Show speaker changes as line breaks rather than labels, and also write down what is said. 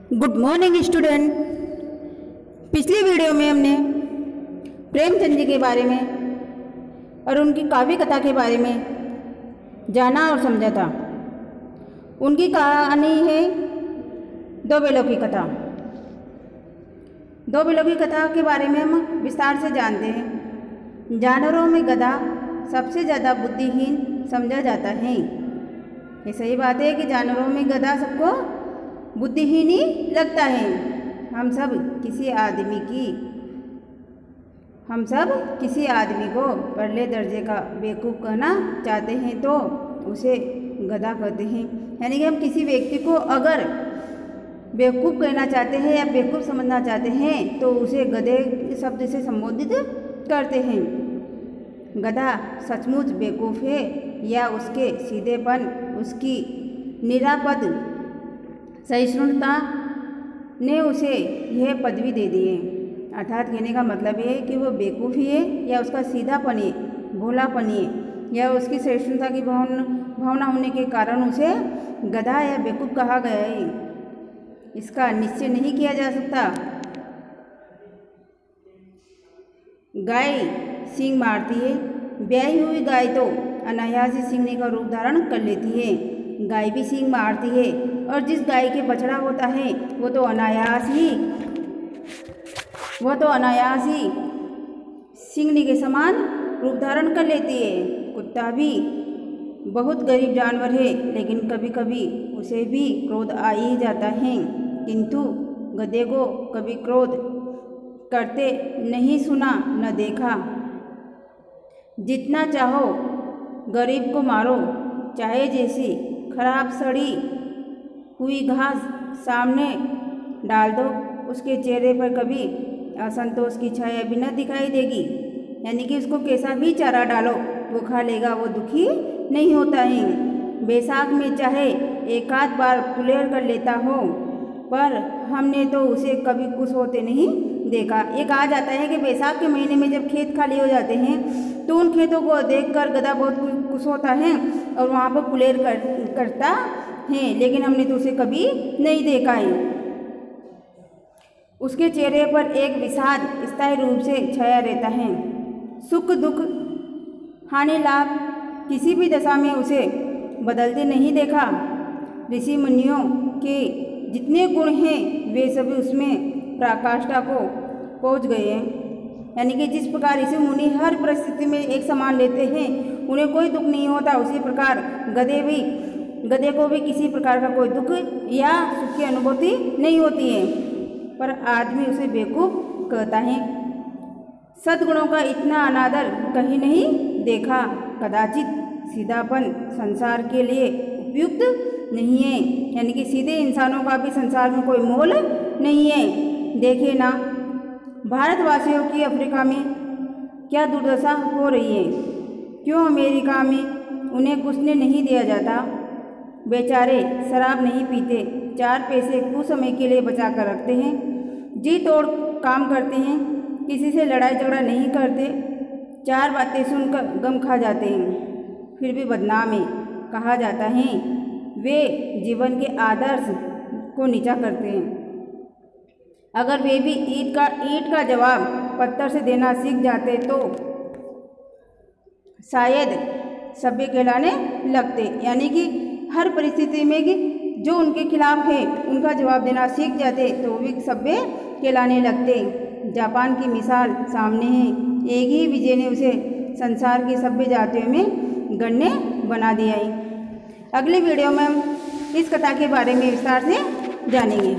Good morning student. पिछली video में हमने प्रेमचंद जी के बारे में और उनकी काव्य कथा के बारे में जाना और समझा था। उनकी कहानी है दो बैलों की कथा। दो बैलों की कथा के बारे में हम विस्तार से जानते हैं। जानवरों में गधा सबसे ज़्यादा बुद्धिहीन समझा जाता है। ये सही बात है कि जानवरों में गधा सबको बुद्धिहीन ही लगता है। हम सब किसी आदमी को पहले दर्जे का बेवकूफ़ कहना चाहते हैं तो उसे गधा कहते हैं। यानी कि हम किसी व्यक्ति को अगर बेवकूफ़ कहना चाहते हैं या बेवकूफ़ समझना चाहते हैं तो उसे गधे शब्द से संबोधित करते हैं। गधा सचमुच बेवकूफ़ है या उसके सीधेपन, उसकी निरापद सहिष्णुता ने उसे यह पदवी दे दी है। अर्थात कहने का मतलब ये है कि वो बेवकूफ़ ही है या उसका सीधापन है, भोलापन है या उसकी सहिष्णुता की भावना होने के कारण उसे गधा या बेवकूफ़ कहा गया है। इसका निश्चय नहीं किया जा सकता। गाय सींग मारती है। ब्याही हुई गाय तो अनायास ही सींगने का रूप धारण कर लेती है। गाय भी सींग मारती है और जिस गाय के बछड़ा होता है वो तो अनायास ही सींगने के समान रूप धारण कर लेती है। कुत्ता भी बहुत गरीब जानवर है लेकिन कभी कभी उसे भी क्रोध आ ही जाता है, किंतु गधे को कभी क्रोध करते नहीं सुना न देखा। जितना चाहो गरीब को मारो, चाहे जैसी खराब सड़ी हुई घास सामने डाल दो, उसके चेहरे पर कभी असंतोष की छाया भी न दिखाई देगी। यानी कि उसको कैसा भी चारा डालो वो खा लेगा, वो दुखी नहीं होता है। बैसाख में चाहे एक आध बार कुलेर कर लेता हो पर हमने तो उसे कभी खुश होते नहीं देखा। ये कहा जाता है कि बैसाख के महीने में जब खेत खाली हो जाते हैं तो उन खेतों को देखकर गधा बहुत खुश होता है और वहाँ पर कुलेर करता है, लेकिन हमने तो उसे कभी नहीं देखा है। उसके चेहरे पर एक विषाद स्थायी रूप से छाया रहता है। सुख दुख हानि लाभ किसी भी दशा में उसे बदलते नहीं देखा। ऋषि मुनियों के जितने गुण हैं वे सभी उसमें पराकाष्ठा को पहुंच गए हैं। यानी कि जिस प्रकार ऋषि मुनि हर परिस्थिति में एक समान लेते हैं, उन्हें कोई दुख नहीं होता, उसी प्रकार गधे को भी किसी प्रकार का कोई दुख या सुख की अनुभूति नहीं होती है, पर आदमी उसे बेवकूफ़ कहता है। सद्गुणों का इतना अनादर कहीं नहीं देखा। कदाचित सीधापन संसार के लिए उपयुक्त नहीं है। यानी कि सीधे इंसानों का भी संसार में कोई मोल नहीं है। देखिए ना, भारतवासियों की अफ्रीका में क्या दुर्दशा हो रही है। क्यों अमेरिका में उन्हें कुछ नहीं दिया जाता। बेचारे शराब नहीं पीते, 4 पैसे कुछ समय के लिए बचा कर रखते हैं, जी तोड़ काम करते हैं, किसी से लड़ाई झगड़ा नहीं करते, 4 बातें सुनकर गम खा जाते हैं, फिर भी बदनाम है। कहा जाता है वे जीवन के आदर्श को नीचा करते हैं। अगर वे भी ईंट का जवाब पत्थर से देना सीख जाते तो शायद सभ्य कहलाने लगते। यानी कि हर परिस्थिति में कि जो उनके खिलाफ है उनका जवाब देना सीख जाते तो वो भी सभ्य कहलाने लगते। जापान की मिसाल सामने है। एक ही विजय ने उसे संसार की सभ्य जातियों में गण्य बना दिया है। अगली वीडियो में हम इस कथा के बारे में विस्तार से जानेंगे।